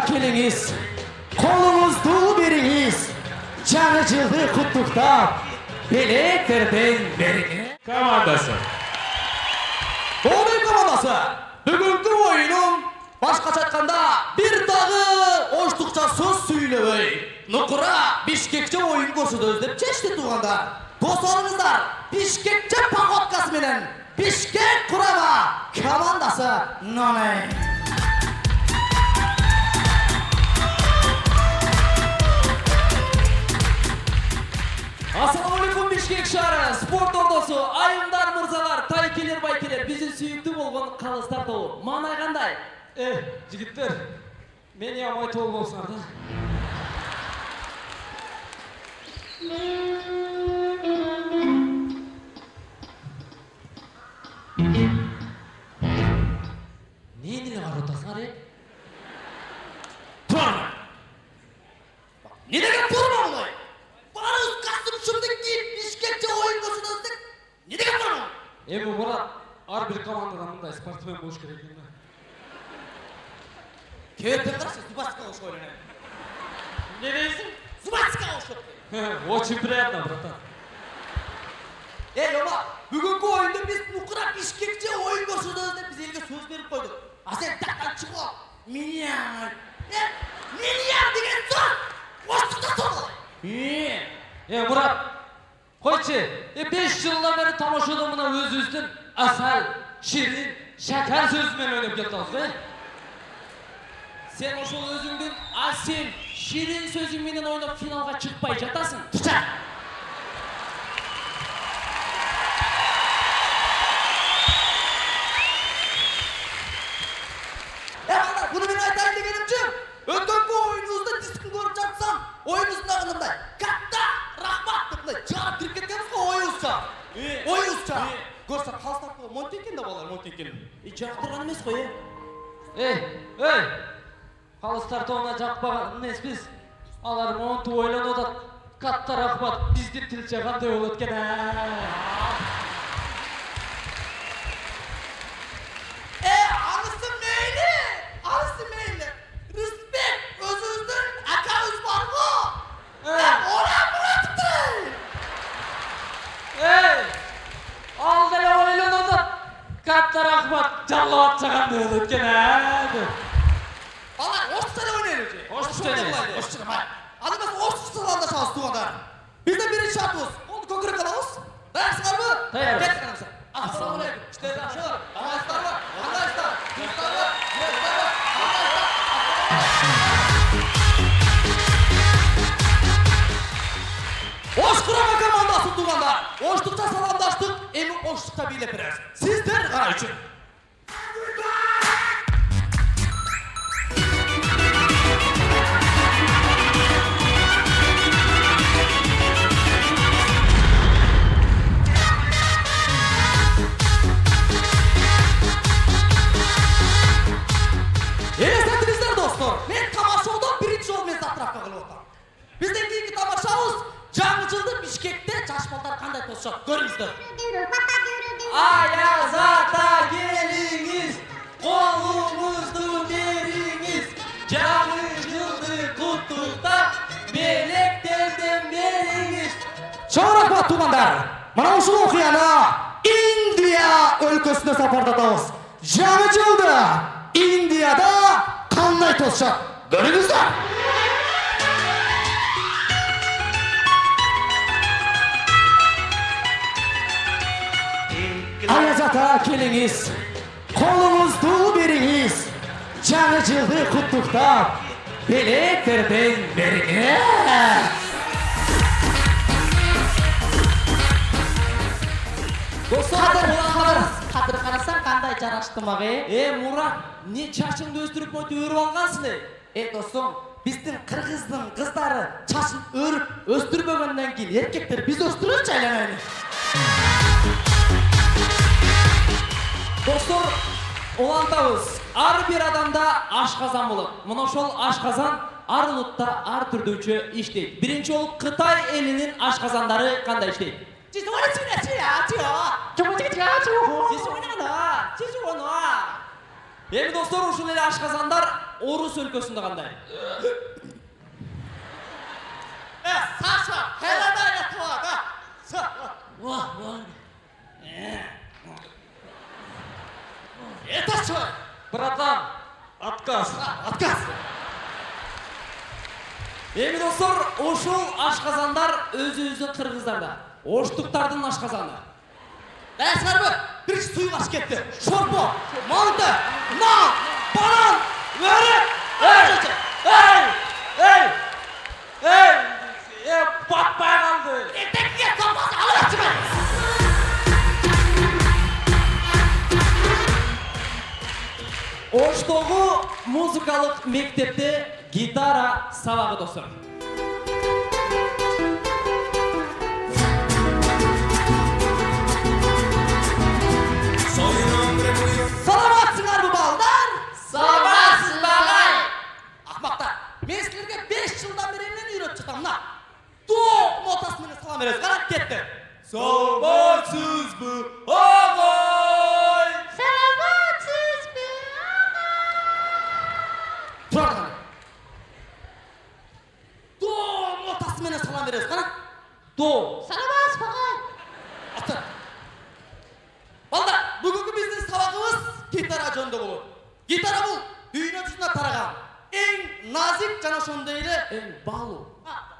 келіңіз, қолыңызды беріңіз, жаңа жылды құттықтап, белектерден беріңіз. Командасы. Оның командасы, бүгінгі ойының башқаша айтқанда бір дағы оштықша сөз сөйлебей, нұқыра Бишкекче ойын көрсетеміз деп шешті туғандар. Достарыңыздар, Бишкекче походкасы менен Бишкек құрама командасы номер. Ассалаумалейкум, Бишкек шары, спорт ордасы, айымдар, мырзалар, тайкелер, байкелер, біздің сүйікті болған қалыстар тобы. Мана қандай? Жігіттер, мен ямай тол болсаңдар да. Нені қаратасыңар, Тұрма! Не деген тұрма олай? Барыңыз кастым шымдың дейіп Бишкекче ойын көрсетеміз. Не деген тұрма? Мұрат, әрбір командадан мұндай спортсмен болуш керек екен. Кеппен қарашы, Зубацкаға ұшық ойнайын. Не дейсің? Зубацкаға ұшық. Очень приятно, братан. Ома, бүгінгі ойында біз нұқыра Бишкекче ойын көрсетеміз деп біз елге сөз беріп қойдық. А сен тақтан шығу, миньян. Миньян деген сөз! Оштықта соғылай. Мұрат, қойшы, 5 жылдан бері тамашада мұна өзіміздің асал, ширин, шәкәр сөзімен өніп кеттіңіз, Сен ошол өзіңдің асен, ширин сөзіңменен ойнап финалға шықпай жатасың. Тұша! Балдар, бұны мен айтайын дегенімше, өткенгі ойыныңызды дискін көріп жатсам, ойыңыздың ағынымдай, қатта, рахмат деп бұлай жарып кіріп кеткеніміз ғой ойыңызша. Ойыңызша. Көрсем, қалыстар монтенкен де балар, монтенкен. Жақтырған емес қой, Қалыстар тоғына жақпаған емес біз. Алар монты ойлан одат. Қатта рахмат, бізден тілче қандай ол өткен. Анысы мейлі, анысы мейлі. Респект, өзіңіздің әкаңыз бар ғой. Олар мұратты. Алдай ойлан одат. Қатта рахмат, жаллават қандай ол өткен. Балар, орысшада ойнайын өте. Орысшада ойнайын. Орысшада ма? Адымыз орысшысы қаланда шағыз туғандар. Бізден бірінші шартымыз. Оны көкірек аламыз. Даяқсыңар ма? Даяқ. Кеттік анамызға. Ассалаумалейкум. Іштері жақшылар. Амайсыздар ма? Қандайсыздар? Жұмыстар ма? Жүректер ма? Қандайсыздар? Ош құрама командасы туғандар. Оштықта саламдаштық, емі оштықта билеп береміз. Сіздер ғана үшін. Елестетіңіздер достар, мен тамашаудан бірінші жол мен затырапқа қылып отырмын. Бізден кейінгі тамашауыз жаңа жылды Бишкекте жашпалдар қандай тосшақ көріңіздер. Аяз ата келіңіз, қолыңызды беріңіз, жаңа жылды құттықтап, белектерден беріңіз. Чоң рахмат туғандар, мына ушул окуяны Индия өлкөсүнө сапардатабыз. Жаңа жылды Индияда қандай тосшақ көріңіздер. Аяз ата келіңіз, қолыңызды беріңіз, жаңа жылды құттықтап, белектерден беріңіз. Қадыр қарасаң қандай жарашты мағы? Мұрат, не чашыңды өстіріп мойты өріп алғансың? Достым, біздің қырғыздың қыздары чашын өріп, өстірмегеннен кейін еркектер біз өстіріп жайланайын. Достар, олантауыз, ар бір адамда ашқазан болып. Мұна шол ашқазан ар ұлтта ар түрдеучі іштейді. Бірінші ол Қытай елінің ашқазандары қандай іштейді? Енді достар, ушыл елі ашқазандар Орус өлкөсүндө кандай? Саша, хайладай атыла да. Вах, вах. Это что? Братан, отказ. Отказ. Эми достор, ошол ашказандар өзүбүздүн кыргыздарда. Оштуктардын ашказаны. Сарбы, bir suyu baş ketdi. Şorbo, mantı, nal, banan, börek. Batmaya kaldı. Etekliye kapaz, alırsın. Оштогу музыкалык мектепте гитара сабагы достор. Саламатсыңар bu балдар? Саламатсыз багай. Ахмактар, мен силерге 5 жылдан бери эмнени үйрөтүп жатам мына. До нотасы менен салам бересиз. Карап кетти. Саламатсызбы агай. Саламатсызбы Турар. До нотасы менен салам бересиз. Кара. До. Саламатсыз багай. Ата. Балдар, бүгүнкү биздин сабагыбыз гитара жөнүндө болот. Гитара бул дүйнө жүзүнө тараган эң назик жана ошондой эле Эң баалуу.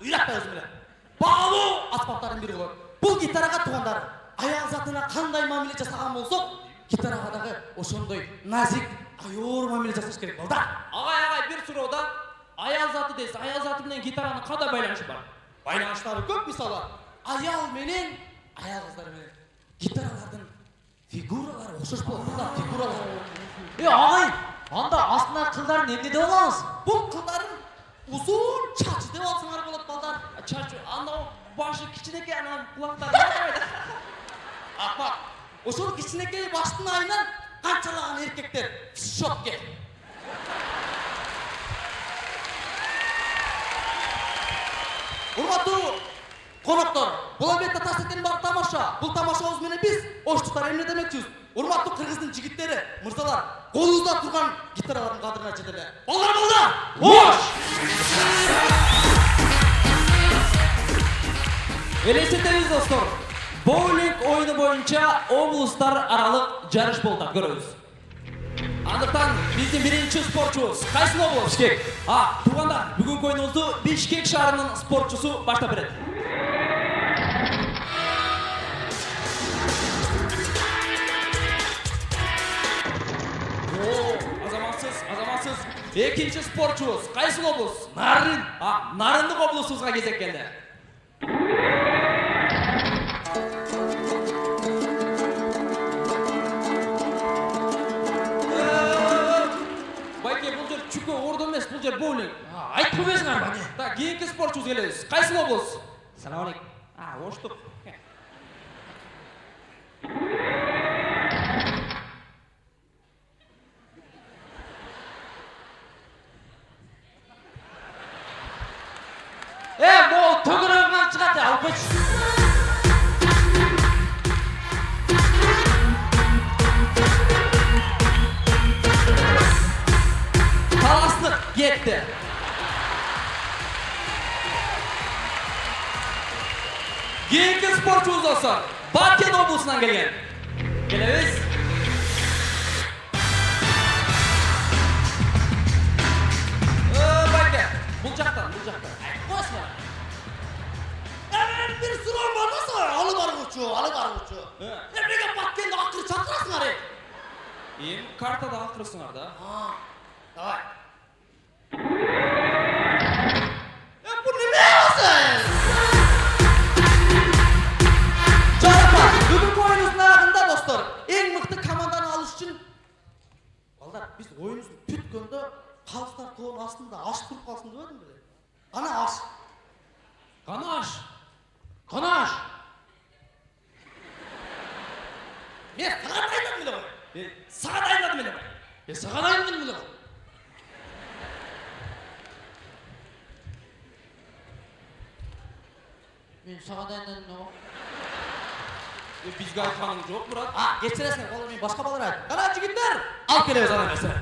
Уйракпай өзүм эле. Баалуу аспаптардын бири болот. Бул гитарага туугандар аял затына кандай мамиле жасаган болсок, гитарага дагы ошондой назик, аяор мамиле жасаш керек балдар. Агай, бир суроода аял заты дейсиз. Аял заты менен гитаранын кандай байланышы бар? Байланыштары көп, мисалы аял менен аял кыздар менен гитаралардын фигуралары окшош болот да, фигуралар. Агай, анда астына кылдарын эмне деп алабыз? Бул кылдарын узун чачы деп алсаңар болот балдар. Чачы, анау башы кичинекей, анан кулактары кандай? Ахмак, ошол кичинекей баштын айынан канчалаган эркектер шокке. Урматтуу коноктор, бул албетте таштеткен бар тамаша. Бул тамашабыз менен биз оштуктар эмне демекчибиз? Урматтуу кыргыздын жигиттери, мырзалар, колубузда турган гитаралардын кадырына жетеле. Балдар! Бош! Элестетебиз достор. Боулинг оюну боюнча облустар аралык жарыш болуп атат, көрөбүз. Андыктан биздин биринчи спортчубуз кайсы облус? Бишкек. Туугандар, бүгүнкү оюнубузду Бишкек шаарынын спортчусу баштап берет. Азаматсыз. Экинчи спортчубуз кайсы облус? Нарын. Нарындык облусубузга кезек келди. Байке, бул жер чүкө ордо эмес, бул жер боулинг. Айтып койбойсуңар бане. Так, кийинки спортчубуз келебиз. Кайсы облус? Салам алейкум. Оштук. Могу төгөрөгүнөн чыгат, алып койчу. Таластык кетти. Кийинки спортчубуз достор Бакен облусунан келген. Келебиз. Байке, бул жактан. Койсуңар. Bir суроо бар да сага, алып баргычу. Эмнеге Баккенди акыры чакырасыңар? Картада акырысыңар да. Давай. Bu неме өзү? Жарапа, бүгүнкү оюнубуздун аягында достор, эң мыкты команданы алыш үчүн балдар, биз оюнубузду бүткөндө калыстар тоонун астында аш туруп калсын деп едим беле. Ана аш. Канаш. Мен сага дайындадым эле ғой. Сага дайындадым эле. Сага дайындадым эле. Мен сага дайындадым эле. Бизге айтканың жок, Мурат. Кечиресиңер, балдар, мен башка балдар айттым. Кара жигиттер, алып келебиз ана нерсени.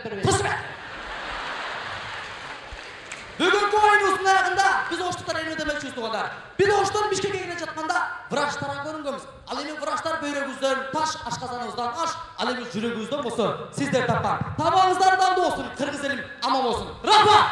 бербейт. Тышып. Бүгүнкү oyunumuzun ayağında biz oştuklar elini demekçiyiz tuğanlar. Biz oştuklar Bişkek'e gelen çatmanda vraçlara görüngömüz. Al emin vraçlar böğrögüzden taş, aşkazanınızdan aş, al emin jürögüzden bolsun. Sizler tappan. Tabağınızdan damda olsun, Kırgız elim amam olsun. Rahma!